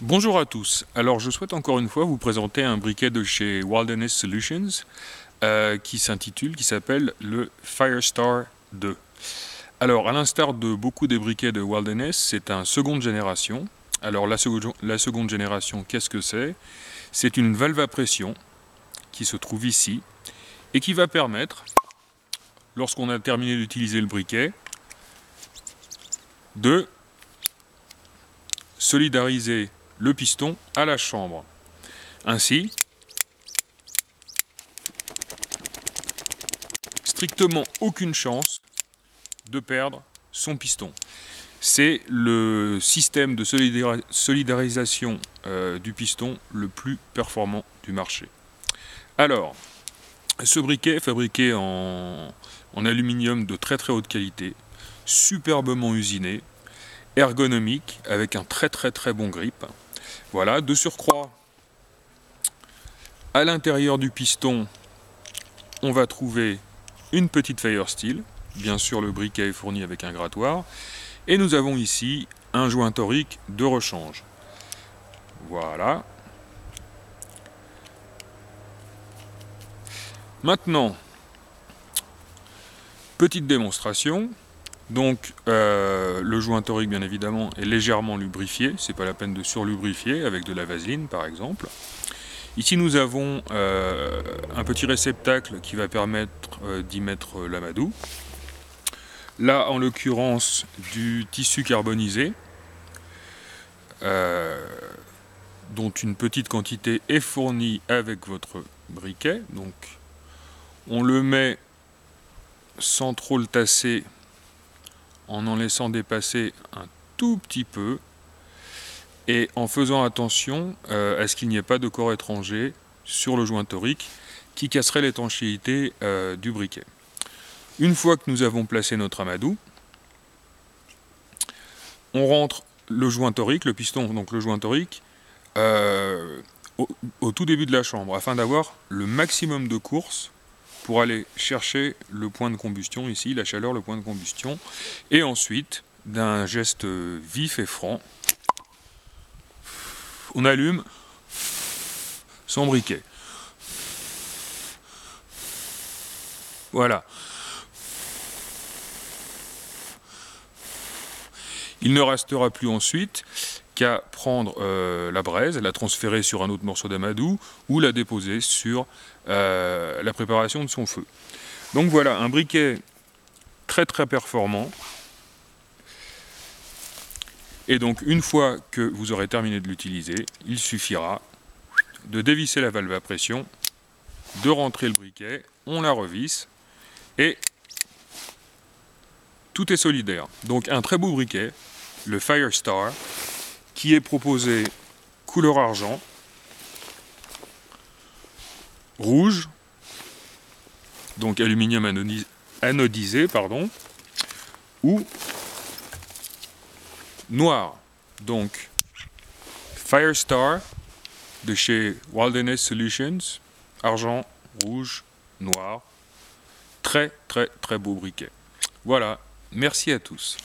Bonjour à tous, alors je souhaite encore une fois vous présenter un briquet de chez Wilderness Solutions qui s'appelle le Firestar 2. Alors à l'instar de beaucoup des briquets de Wilderness, c'est un seconde génération. Alors la seconde génération, qu'est-ce que c'est? C'est une valve à pression qui se trouve ici et qui va permettre, lorsqu'on a terminé d'utiliser le briquet, de solidariser le piston à la chambre. Ainsi, strictement aucune chance de perdre son piston. C'est le système de solidarisation du piston le plus performant du marché. Alors, ce briquet est fabriqué en aluminium de très haute qualité, superbement usiné, ergonomique, avec un très bon grip. Voilà, de surcroît, à l'intérieur du piston, on va trouver une petite Firesteel. Bien sûr, le briquet est fourni avec un grattoir. Et nous avons ici un joint torique de rechange. Voilà. Maintenant, petite démonstration. Donc, le joint torique, bien évidemment, est légèrement lubrifié. C'est pas la peine de surlubrifier avec de la vaseline, par exemple. Ici, nous avons un petit réceptacle qui va permettre d'y mettre l'amadou. Là, en l'occurrence, du tissu carbonisé, dont une petite quantité est fournie avec votre briquet. Donc, on le met sans trop le tasser, en laissant dépasser un tout petit peu, et en faisant attention à ce qu'il n'y ait pas de corps étranger sur le joint torique qui casserait l'étanchéité du briquet. Une fois que nous avons placé notre amadou, on rentre le joint torique, le piston, donc le joint torique, au tout début de la chambre, afin d'avoir le maximum de course pour aller chercher le point de combustion, ici, la chaleur, le point de combustion, et ensuite, d'un geste vif et franc, on allume son briquet. Voilà. Il ne restera plus ensuite qu'à prendre la braise, la transférer sur un autre morceau d'amadou ou la déposer sur la préparation de son feu. Donc voilà, un briquet très performant. Et donc une fois que vous aurez terminé de l'utiliser, il suffira de dévisser la valve à pression, de rentrer le briquet, on la revisse et tout est solidaire. Donc un très beau briquet, le Firestar, qui est proposé couleur argent, rouge, donc aluminium anodisé, pardon, ou noir. Donc Firestar de chez Wilderness Solutions, argent, rouge, noir, très beau briquet. Voilà, merci à tous.